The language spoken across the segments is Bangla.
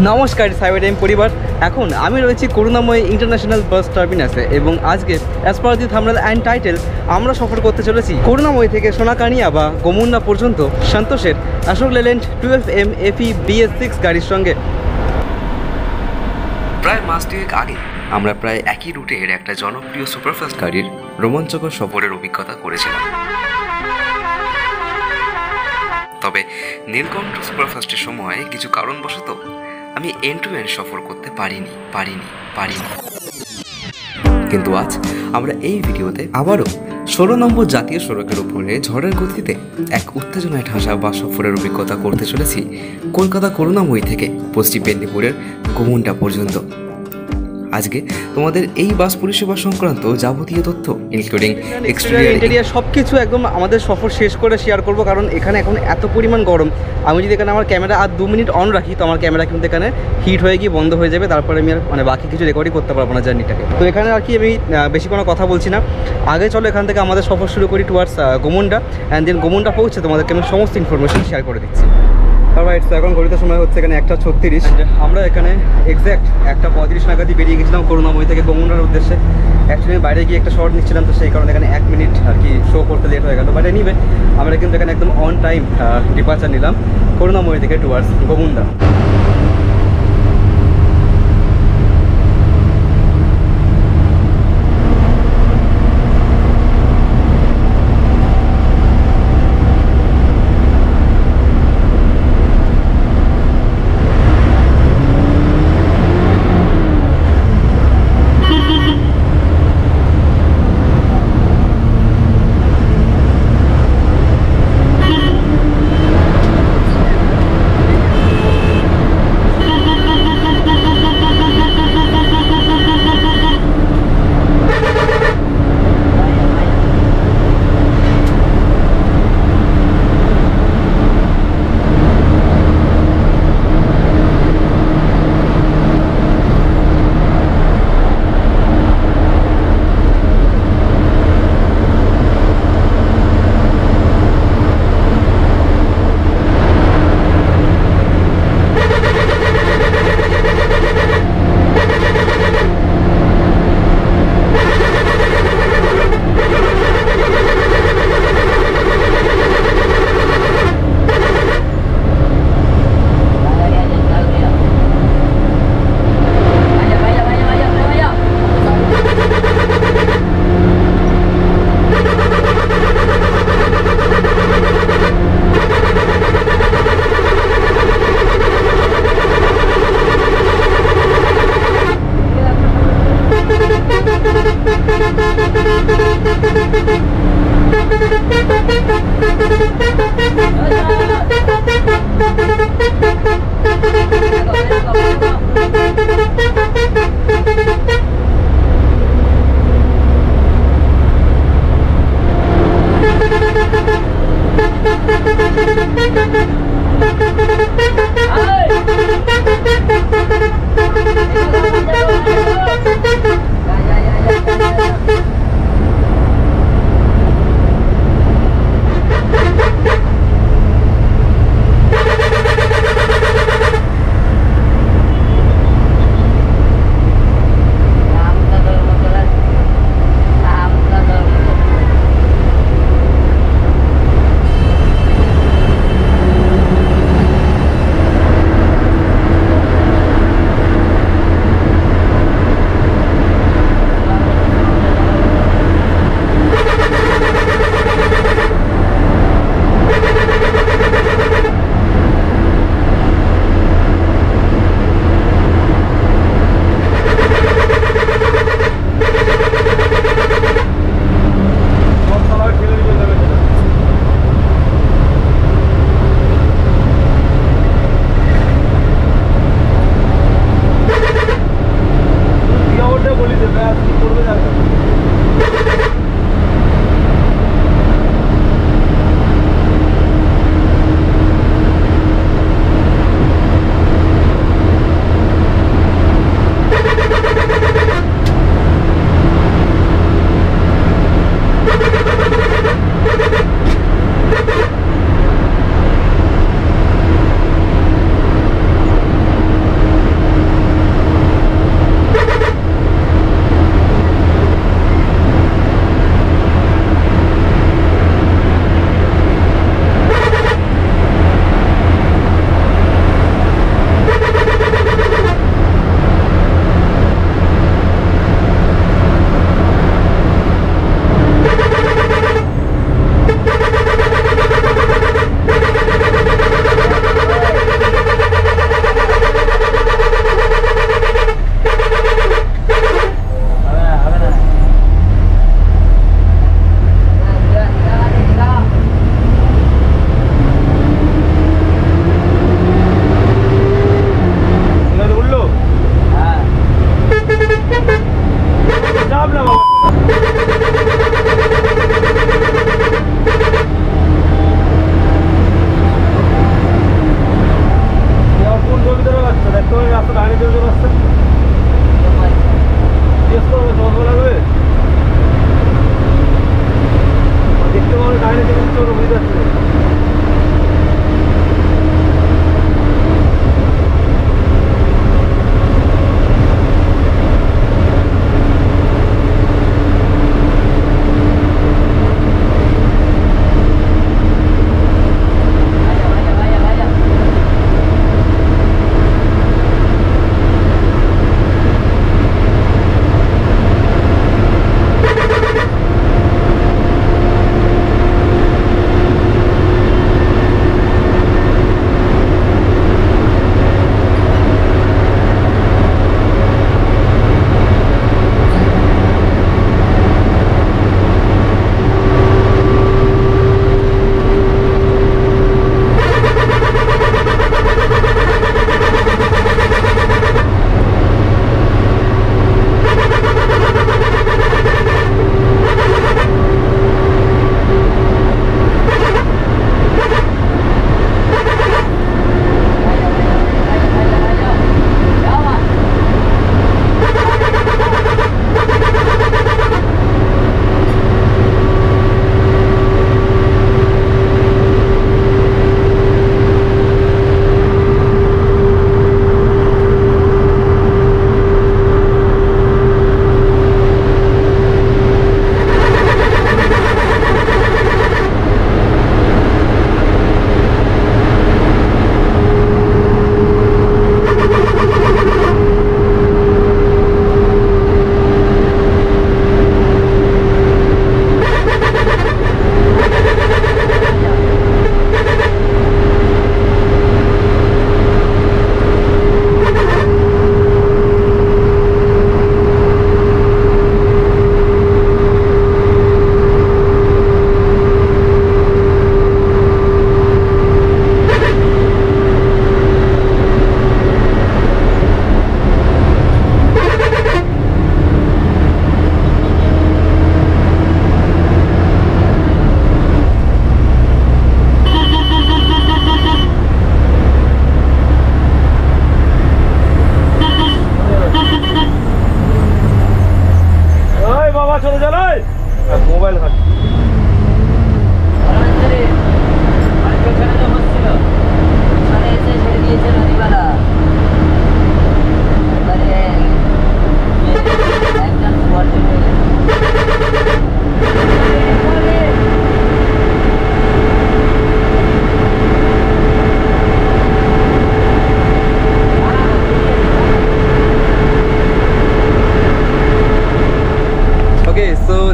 নমস্কার সাইবার টাইম পরিবার। এখন আমি রয়েছি করুণাময়ী ইন্টারন্যাশনাল বাস টার্মিনাসে এবং আজকে as per the thumbnail and title আমরা সফর করতে চলেছি করুণাময়ী থেকে সোনাকানিয়া বা গোমুন্না পর্যন্ত সন্তোষের Ashok Leyland 12M FE BS6 গাড়ির সঙ্গে। প্রায় মাস দুয়েক আগে আমরা প্রায় একই রুটের একটা জনপ্রিয় সুপারফাস্ট গাড়ির রোমাঞ্চকর সফরের অভিজ্ঞতা করেছিলাম। তবে নীলকণ্ঠ সুপারফাস্টের সময় কিছু কারণবশত আমি এন্ড টু এন্ড সফর করতে পারিনি। কিন্তু আজ আমরা এই ভিডিওতে আবারও 16 নম্বর জাতীয় সড়কের উপরে ঝড়ের গতিতে এক উত্তেজনায় ঠাসা বাস সফরের অভিজ্ঞতা করতে চলেছি কলকাতা করুণাময়ী থেকে পশ্চিম মেদিনীপুরের গোমুন্ডা পর্যন্ত। আজকে তোমাদের এই বাস পরিষেবা সংক্রান্ত যাবতীয় তথ্য ইনক্লুডিং এক্সটেরিয়র সব কিছু একদম আমাদের সফর শেষ করে শেয়ার করব, কারণ এখানে এখন এত পরিমাণ গরম। আমি যদি এখানে আমার ক্যামেরা আর 2 মিনিট অন রাখি তো আমার ক্যামেরা কিন্তু এখানে হিট হয়ে গিয়ে বন্ধ হয়ে যাবে, তারপরে আমি আর বাকি কিছু রেকর্ডই করতে পারবো না জার্নিটাকে। তো এখানে আর কি আমি বেশি কোনো কথা বলছি না, আগে চলো এখান থেকে আমাদের সফর শুরু করি টুয়ার্ডস গোমুন্ডা, অ্যান্ড দেন গোমুন্ডা পৌঁছে তোমাদেরকে আমি সমস্ত ইনফরমেশন শেয়ার করে দিচ্ছি। রাইট, তো এখন ঘড়িতে সময় হচ্ছে এখানে 1:36। আমরা এখানে এক্স্যাক্ট 1:35 নাগাদই বেরিয়ে গেছিলাম করুণাময়ী থেকে গোমুন্ডার উদ্দেশ্যে। অ্যাকচুয়ালি বাইরে গিয়ে একটা শর্ট নিচ্ছিলাম, তো সেই কারণে এখানে 1 মিনিট আর কি শো করতে লেট হয়ে গেল। বাট এনিওয়ে আমরা কিন্তু এখানে একদম অন টাইম ডিপার্চার নিলাম করুণাময়ী থেকে টুয়ার্ডস গোমুন্ডা।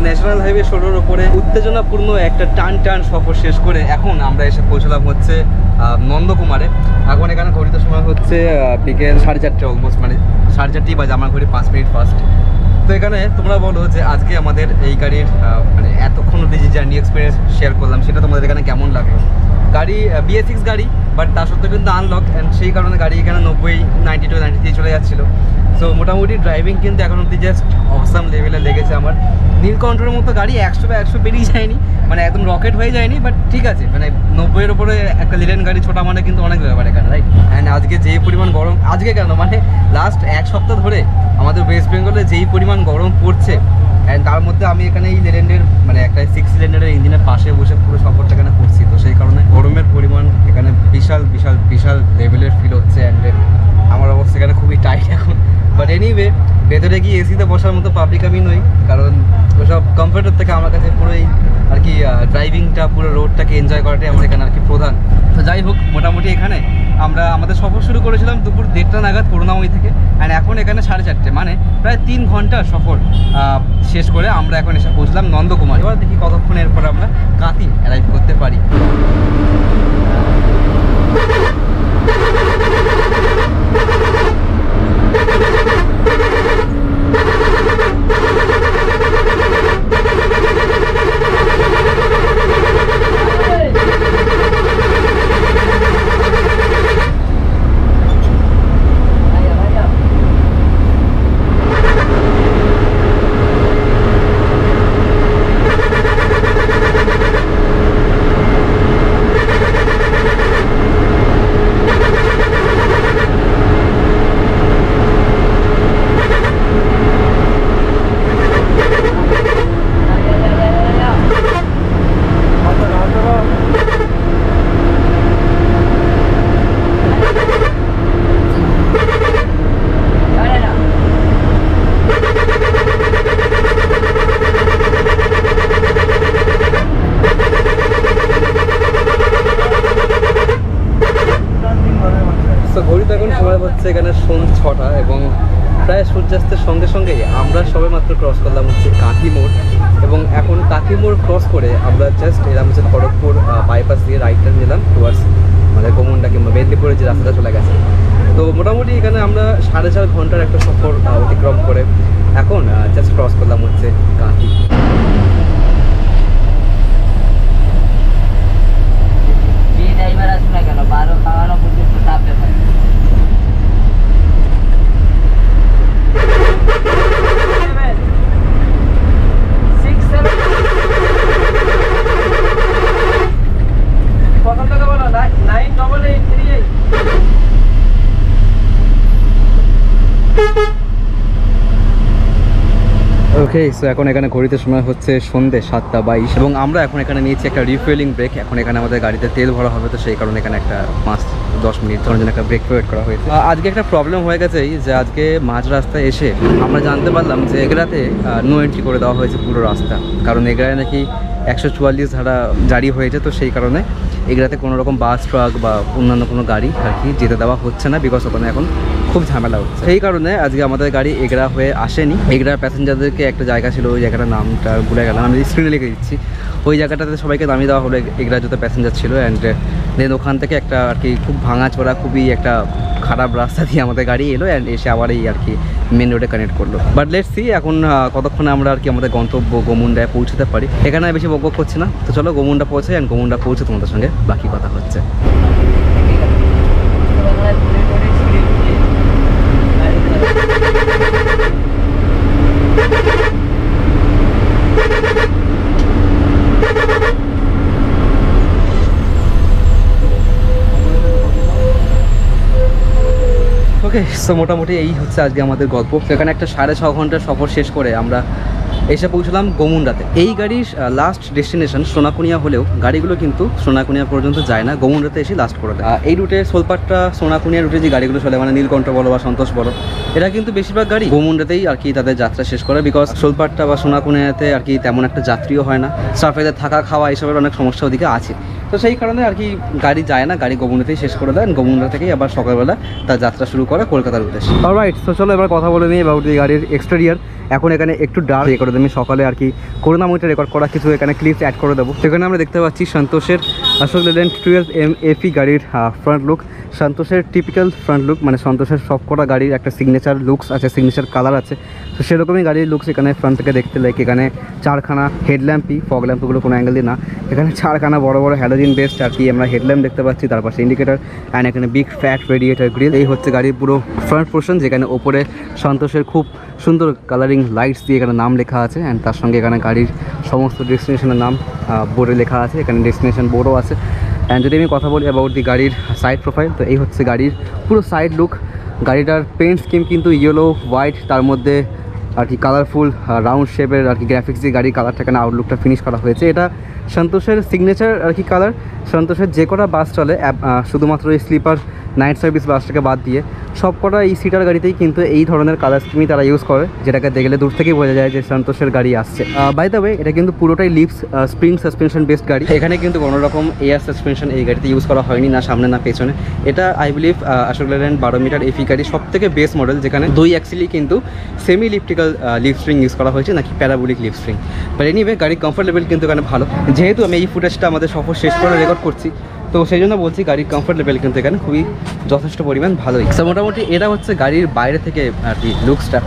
ন্যাশনাল হাইওয়ে ১৬-র ওপরে উত্তেজনাপূর্ণ একটা টান সফর শেষ করে এখন আমরা এসে পৌঁছলাম হচ্ছে নন্দকুমারে। এখন এখানে ঘড়িতে সময় হচ্ছে বিকেল ৪:৩০ অলমোস্ট, মানে ৪:৩০ বাজে, আমার ঘড়ি ৫ মিনিট ফার্স্ট। তো এখানে তোমরা বলো যে আজকে আমাদের এই গাড়ির মানে এতক্ষণ অব্দি যে জার্নি এক্সপিরিয়েন্স শেয়ার করলাম সেটা তোমাদের এখানে কেমন লাগলো? গাড়ি BS6 গাড়ি, বাট তার সত্ত্বেও কিন্তু আনলক, অ্যান্ড সেই কারণে গাড়ি এখানে ৯০, 92, 93 চলে যাচ্ছিলো। সো মোটামুটি ড্রাইভিং কিন্তু এখন অব্দি জাস্ট অসাম লেভেলে লেগেছে আমার। নীলকণ্ঠের মতো গাড়ি ১০০/১০০ বেরিয়ে যায়নি, মানে একদম রকেট হয়ে যায়নি, বাট ঠিক আছে, মানে ৯০-এর ওপরে একটা লিলেন গাড়ি ছোটা মানে কিন্তু অনেক ব্যাপার এখানে, রাইট? অ্যান্ড আজকে যেই পরিমাণ গরম, আজকে কেন মানে লাস্ট এক সপ্তাহ ধরে আমাদের ওয়েস্ট বেঙ্গলে যেই পরিমাণ গরম পড়ছে, অ্যান্ড তার মধ্যে আমি এখানে এই লেলেন্ডের মানে একটা 6 সিলিন্ডারের ইঞ্জিনের পাশে বসে পুরো সফরটা এখানে করছি। তো সেই কারণে গরমের পরিমাণ এখানে বিশাল লেভেলের ফিল হচ্ছে, অ্যান্ড আমার অবস্থা এখানে খুবই টাইট এখন। বাট এনিওয়ে, ভেতরে গিয়ে এসিতে বসার মতো পাবলিক আমি নই, কারণ ওসব কমফোর্টের থেকে আমার কাছে পুরোই আর কি ড্রাইভিংটা, পুরো রোডটাকে এনজয় করাটাই আমার এখানে আর কি প্রধান। তো যাই হোক, মোটামুটি এখানে আমরা আমাদের সফর শুরু করেছিলাম দুপুর ১:৩০ নাগাদ করুণাময়ী থেকে, অ্যান্ড এখন এখানে ৪:৩০, মানে প্রায় ৩ ঘন্টার সফর শেষ করে আমরা এখন এসে পৌঁছলাম নন্দকুমার। এবার দেখি কতক্ষণ এরপর আমরা কাতি অ্যারাইভ করতে পারি। এখানে সন্ধ্যে 6টা এবং প্রায় সূর্যাস্তের সঙ্গে সঙ্গেই আমরা সবে মাত্র ক্রস করলাম হচ্ছে কাঁথি মোড় এবং এখন কাঁথি মোড় ক্রস করে আমরা জাস্ট এলাম হচ্ছে খড়গপুর বাইপাস দিয়ে রাইট টার্ন নিলাম টুয়ার্ডস আমাদের গোমুন্ডা কিংবা মেদিনীপুরের যে রাস্তাটা চলে গেছে। তো মোটামুটি এখানে আমরা 4.5 ঘন্টার একটা সফর অতিক্রম করে এখন জাস্ট ক্রস করলাম হচ্ছে কাঁথি। ড্রাইভার আসবে না কেন 12 খাওয়ানো পর্যন্ত চাপ ব্যাপার। কত টাকা বলো? 983838। ওকে, সো এখন এখানে ঘড়িতে সময় হচ্ছে সন্ধ্যে 7:22 এবং আমরা এখন এখানে নিয়েছি একটা রিফুয়েলিং ব্রেক। এখন এখানে আমাদের গাড়িতে তেল ভরা হবে, তো সেই কারণে এখানে একটা 5-10 মিনিট ধরার জন্য একটা ব্রেক প্রোভাইড করা হয়েছে। আজকে একটা প্রবলেম হয়ে গেছে যে আজকে মাঝ রাস্তায় এসে আমরা জানতে পারলাম যে এগরাতে নো এন্ট্রি করে দেওয়া হয়েছে পুরো রাস্তা, কারণ এগরায় নাকি 144 ধারা জারি হয়েছে। তো সেই কারণে এগরাতে কোনো রকম বাস ট্রাক বা অন্যান্য কোনো গাড়ি আর কি যেতে দেওয়া হচ্ছে না, বিকজ ওখানে এখন খুব ঝামেলা হচ্ছে। সেই কারণে আজকে আমাদের গাড়ি এগরা হয়ে আসেনি। এগরার প্যাসেঞ্জারদেরকে একটা জায়গা ছিল, ওই জায়গাটার নামটা ভুলে গেলাম, আমি স্ক্রিনে লিখে দিচ্ছি। ওই জায়গাটাতে সবাইকে নামিয়ে দেওয়া হলো এগরা যত প্যাসেঞ্জার ছিল, অ্যান্ড দেন ওখান থেকে একটা আর কি খুব ভাঙাচোরা খুবই একটা খারাপ রাস্তা দিয়ে আমাদের গাড়ি এলো অ্যান্ড এসে আবার এই আর কি মেন রোডে কানেক্ট করলো। বাট লেটস সি এখন কতক্ষণে আমরা আর কি আমাদের গন্তব্য গোমুন্ডায় পৌঁছতে পারি। এখানে বেশি বকবক করছি না, তো চলো গোমুন্ডা পৌঁছে অ্যান্ড গোমুন্ডা পৌঁছে তোমাদের সঙ্গে বাকি কথা হচ্ছে। ওকে, সো মোটামুটি এই হচ্ছে আজকে আমাদের গল্প। সেখানে একটা 6.5 ঘন্টার সফর শেষ করে আমরা এসে পৌঁছলাম গোমুন্ডাতে। এই গাড়ির লাস্ট ডেস্টিনেশন সোনাকুনিয়া হলেও গাড়িগুলো কিন্তু সোনাকুনিয়া পর্যন্ত যায় না, গোমুন্ডাতে এসে লাস্ট করে দেয়। এই রুটে সোলপাট্টা সোনাকুনিয়া রুটে যে গাড়িগুলো চলে, মানে নীলকণ্ঠ বলো বা সন্তোষ বলো, এরা কিন্তু বেশিরভাগ গাড়ি গোমুন্ডাতেই আর কি তাদের যাত্রা শেষ করে, বিকজ সোলপাট্টা বা সোনাকুনিয়াতে আর কি তেমন একটা যাত্রীও হয় না, সার্ফেতে থাকা খাওয়া এইসবের অনেক সমস্যা ওদিকে আছে। তো সেই কারণে আর কি গাড়ি যায় না, গাড়ি গোমুন্ডাতেই শেষ করে দেয়, গোমুন্ডা থেকেই আবার সকালবেলা তার যাত্রা শুরু করে কলকাতার উদ্দেশ্যে। অলরাইট, তো চলো এবার কথা বলে নিই অ্যাবাউট এই গাড়ির এক্সটেরিয়ার। এখন এখানে একটু ডার্ক করে দেবো, আমি সকালে আর কি করুণাময়টা রেকর্ড করা কিছু এখানে ক্লিপস অ্যাড করে দেবো। সেখানে আমরা দেখতে পাচ্ছি সন্তোষের অশোক লেল্যান্ড 12M FE গাড়ির ফ্রন্ট লুক। সন্তোষের টিপিক্যাল ফ্রন্ট লুক, মানে সন্তোষের সবকটা গাড়ির একটা সিগনেচার লুকস আছে, সিগনেচার কালার আছে। তো সেরকমই গাড়ির লুকস এখানে ফ্রন্ট থেকে দেখতে লাইক এখানে 4খানা হেডল্যাম্পই, ফগ ল্যাম্পগুলো কোনো অ্যাঙ্গেল দিয়ে না, এখানে 4খানা বড় বড় হ্যালোজিন বেসড আর কি আমরা হেডল্যাম্প দেখতে পাচ্ছি, তার পাশে ইন্ডিকেটার অ্যান্ড এখানে বিগ ফ্যাট রেডিয়েটার গ্রিল। এই হচ্ছে গাড়ির পুরো ফ্রন্ট পোর্শন, যেখানে ওপরে সন্তোষের খুব সুন্দর কালারিং লাইটস দিয়ে এখানে নাম লেখা আছে অ্যান্ড তার সঙ্গে এখানে গাড়ির সমস্ত ডেস্টিনেশনের নাম বোর্ডে লেখা আছে, এখানে ডেস্টিনেশন বোর্ডও আছে। অ্যান্ড যদি আমি কথা বলি অ্যাবাউট দি গাড়ির সাইড প্রোফাইল, তো এই হচ্ছে গাড়ির পুরো সাইড লুক। গাড়িটার পেন্ট স্কিম কিন্তু ইয়েলো হোয়াইট, তার মধ্যে আর কি কালারফুল রাউন্ড শেপের আর কি গ্রাফিক্স দিয়ে গাড়ির কালারটাকে আউটলুকটা ফিনিশ করা হয়েছে। এটা সন্তোষের সিগনেচার আর কি কালার। সন্তোষের যে কটা বাস চলে শুধুমাত্র এই স্লিপার নাইট সার্ভিস বাসটাকে বাদ দিয়ে সব কটা এই সিটার গাড়িতেই কিন্তু এই ধরনের কালার স্কিমই তারা ইউজ করে, যেটাকে দেখলে দূর থেকেই বোঝা যায় যে সন্তোষের গাড়ি আসছে। বাই দ্য ওয়ে, এটা কিন্তু পুরোটাই লিপস স্প্রিং সাসপেনশন বেসড গাড়ি। এখানে কিন্তু কোনো রকম এয়ার সাসপেনশন এই গাড়িতে ইউজ করা হয়নি, না সামনে না পেছনে। এটা I believe Ashok Leyland 12 metre FE গাড়ি সব থেকে বেস্ট মডেল, যেখানে 2 অ্যাক্সিলি কিন্তু semi elliptical leaf spring use করা হয়েছে, নাকি parabolic leaf spring. But anyway গাড়ির কমফর্ট লেভেল কিন্তু এখানে ভালো। যেহেতু আমি এই ফুটেজটা আমাদের সফর শেষ করে রেকর্ড করছি, তো সেই জন্য বলছি গাড়ির কমফর্ট লেভেল কিন্তু এখানে খুবই যথেষ্ট পরিমাণ ভালোই। সো মোটামুটি এটা হচ্ছে গাড়ির বাইরে থেকে আর কি লুকসটা,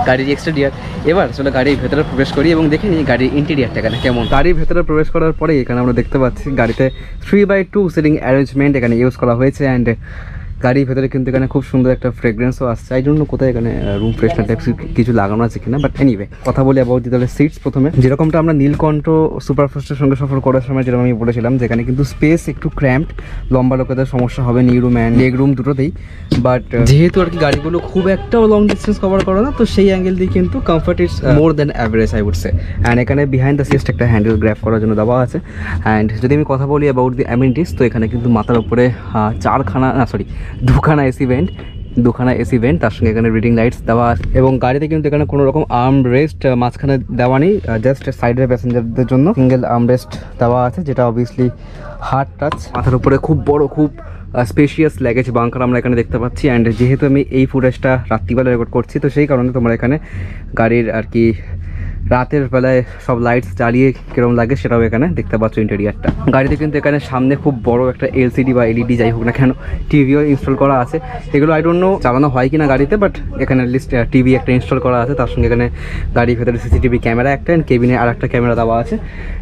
গাড়ির এক্সটেরিয়ার। এবার চলো গাড়ির ভেতরে প্রবেশ করি এবং দেখে নিই গাড়ির ইন্টেরিয়ারটা এখানে কেমন। গাড়ির ভেতরে প্রবেশ করার পরে এখানে আমরা দেখতে পাচ্ছি গাড়িতে 3x2 সিটিং অ্যারেঞ্জমেন্ট এখানে ইউজ করা হয়েছে অ্যান্ড গাড়ির ভেতরে কিন্তু এখানে খুব সুন্দর একটা ফ্রেগরেন্সও আসছে। এই জন্য কোথায় এখানে রুম ফ্রেশনার টাইপ কিছু লাগানো আছে কিনা, বাট এনিওয়ে কথা বলি অ্যাবাউট দি তাহলে সিটস। প্রথমে যেরকমটা আমরা নীলকণ্ঠ সুপারফাস্টের সঙ্গে সফর করার সময় যেরকম আমি বলেছিলাম, যেখানে কিন্তু স্পেস একটু ক্র্যাম্পড, লম্বা লোকেদের সমস্যা হবে নি রুম অ্যান্ড লেগ রুম দুটোতেই। বাট যেহেতু আর কি গাড়িগুলো খুব একটাও লং ডিস্টেন্স কভার করে না, তো সেই অ্যাঙ্গেল দিয়ে কিন্তু comfort is more than average I would say. And এখানে বিহাইন্ড দ্য সিটস একটা হ্যান্ডেল গ্র্যাব করার জন্য দেওয়া আছে। অ্যান্ড যদি আমি কথা বলি অ্যাবাউট দি অ্যামিনিটিস, তো এখানে কিন্তু মাথার উপরে 2খানা এসি ভেন্ট, তার সঙ্গে এখানে রিডিং লাইটস দেওয়া আছে এবং গাড়িতে কিন্তু এখানে কোনো রকম আর্ম রেস্ট মাঝখানে দেওয়া নেই, জাস্ট সাইডের প্যাসেঞ্জারদের জন্য সিঙ্গেল আর্ম রেস্ট দেওয়া আছে, যেটা অবভিয়াসলি হার্ড টাচ। মাথার উপরে খুব বড় খুব স্পেশিয়াস লাগেজ বাঙ্কার আমরা এখানে দেখতে পাচ্ছি। অ্যান্ড যেহেতু আমি এই ফুটেজটা রাত্রিবেলা রেকর্ড করছি, তো সেই কারণে তোমরা এখানে গাড়ির আর কি রাতের বেলায় সব লাইটস জ্বালিয়ে কীরকম লাগে সেটাও এখানে দেখতে পাচ্ছ ইন্টেরিয়ারটা। গাড়িতে কিন্তু এখানে সামনে খুব বড় একটা এলসিডি বা এলইডি যাই হোক না কেন টিভিও ইনস্টল করা আছে। এগুলো আই ডোন্ট নো চালানো হয় কি না গাড়িতে, বাট এখানে লিস্ট টিভি একটা ইনস্টল করা আছে। তার সঙ্গে এখানে গাড়ির ভেতরে সিসিটিভি ক্যামেরা একটা, অ্যান্ড কেবিনে আর একটা ক্যামেরা দেওয়া আছে।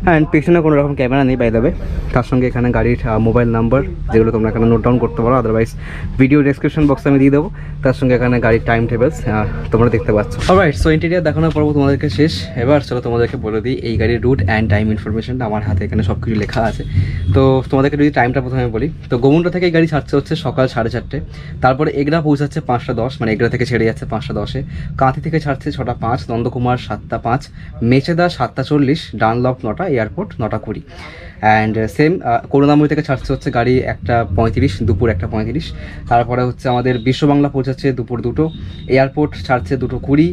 অ্যান্ড পেছনে কোনো রকম ক্যামেরা নেই বাই দ্য ওয়ে। তার সঙ্গে এখানে গাড়ির মোবাইল নাম্বার যেগুলো তোমরা এখানে নোট ডাউন করতে পারো, আদারওয়াইজ ভিডিও ডেসক্রিপশন বক্সে আমি দিয়ে দেবো। তার সঙ্গে এখানে গাড়ির টাইম টেবিলস তোমরা দেখতে পাচ্ছ। অলরাইট, সো ইন্টেরিয়ার দেখানোর পর্ব তোমাদেরকে শেষ। এবার চলো তোমাদেরকে বলে দিই এই গাড়ির রুট অ্যান্ড টাইম ইনফরমেশনটা। আমার হাতে এখানে সব কিছু লেখা আছে। তো তোমাদেরকে যদি টাইমটা প্রথমে বলি, তো গোমুন্ডা থেকে এই গাড়ি ছাড়ছে হচ্ছে সকাল 4:30, তারপরে এগরা পৌঁছাচ্ছে 5:10, মানে এগরা থেকে ছেড়ে যাচ্ছে 5:10। কাঁথি থেকে ছাড়ছে 6:05, নন্দকুমার 7:05, মেচেদা 7:40, ডানলপ 9টা, এয়ারপোর্ট 9:20। অ্যান্ড সেম করুণাময়ী থেকে ছাড়ছে হচ্ছে গাড়ি 1:35, দুপুর 1:35। তারপরে হচ্ছে আমাদের বিশ্ববাংলা পৌঁছাচ্ছে দুপুর 2টো, এয়ারপোর্ট ছাড়ছে 2:20,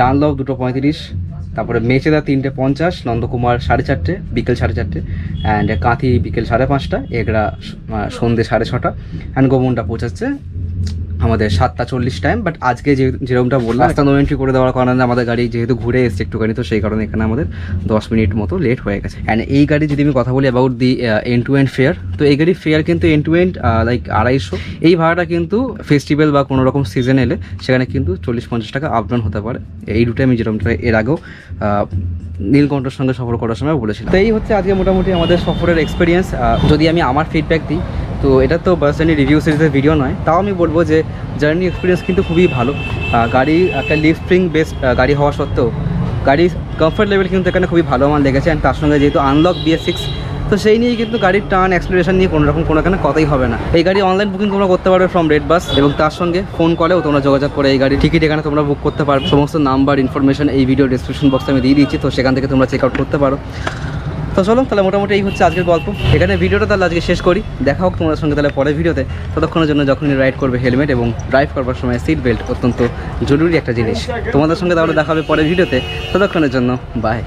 ডানলপ 2:35, তারপরে মেচেদা 3:50, নন্দকুমার 4:30, বিকেল 4:30, অ্যান্ড কাঁথি বিকেল 5:30, এগরা সন্ধ্যে 6:30, অ্যান্ড গোমুন্ডা পৌঁছাচ্ছে আমাদের 7:40 টাইম। বাট আজকে যেরকমটা বললাম রাস্তা নো এন্ট্রি করে দেওয়ার কারণে আমাদের গাড়ি যেহেতু ঘুরে এসছে একটুখানি, তো সেই কারণে এখানে আমাদের 10 মিনিট মতো লেট হয়ে গেছে। অ্যান্ড এই গাড়ি যদি আমি কথা বলি about the end to end fare, তো এই গাড়ির ফেয়ার কিন্তু এন্ড টু এন্ড লাইক 250। এই ভাড়াটা কিন্তু ফেস্টিভ্যাল বা কোনো রকম সিজন এলে সেখানে কিন্তু 40-50 টাকা আপ ডাউন হতে পারে। এই রুটে আমি যেরকমটা এর আগেও নীলকণ্ঠের সঙ্গে সফর করার সময় বলেছিলাম। তো এই হচ্ছে আজকে মোটামুটি আমাদের সফরের এক্সপিরিয়েন্স। যদি আমি আমার ফিডব্যাক দিই, তো এটা তো বাস জার্নি রিভিউ সিরিজের ভিডিও নয়, তাও আমি বলবো যে জার্নি এক্সপিরিয়েন্স কিন্তু খুবই ভালো। গাড়ি একটা লিভ স্প্রিং বেস্ট গাড়ি হওয়া সত্ত্বেও গাড়ির কমফর্ট লেভেল কিন্তু এখানে খুবই ভালো আমার লেগেছে। অ্যান্ড তার সঙ্গে যেহেতু আনলক BS6, তো সেই নিয়ে কিন্তু গাড়ির টার্ন অ্যাক্সিলারেশন নিয়ে কোনো রকম কোনো এখানে কথাই হবে না। এই গাড়ি অনলাইন বুকিং তোমরা করতে পারবে ফ্রম রেড বাস, এবং তার সঙ্গে ফোন কলেও তোমরা যোগাযোগ করে এই গাড়ির টিকিট এখানে তোমরা বুক করতে পারবে। সমস্ত নাম্বার ইনফরমেশন এই ভিডিও ডিসক্রিপশন বক্সে আমি দিয়ে দিচ্ছি, তো সেখান থেকে তোমরা চেক আউট করতে পারো। তো চলো তাহলে মোটামুটি এই হচ্ছে আজকের গল্প। এখানে ভিডিওটা তাহলে আজকে শেষ করি। দেখা হোক তোমাদের সঙ্গে তাহলে পরের ভিডিওতে। ততক্ষণের জন্য যখনই রাইড করবে হেলমেট এবং ড্রাইভ করবার সময় সিট বেল্ট অত্যন্ত জরুরি একটা জিনিস। তোমাদের সঙ্গে তাহলে দেখা হবে পরের ভিডিওতে। ততক্ষণের জন্য বাই।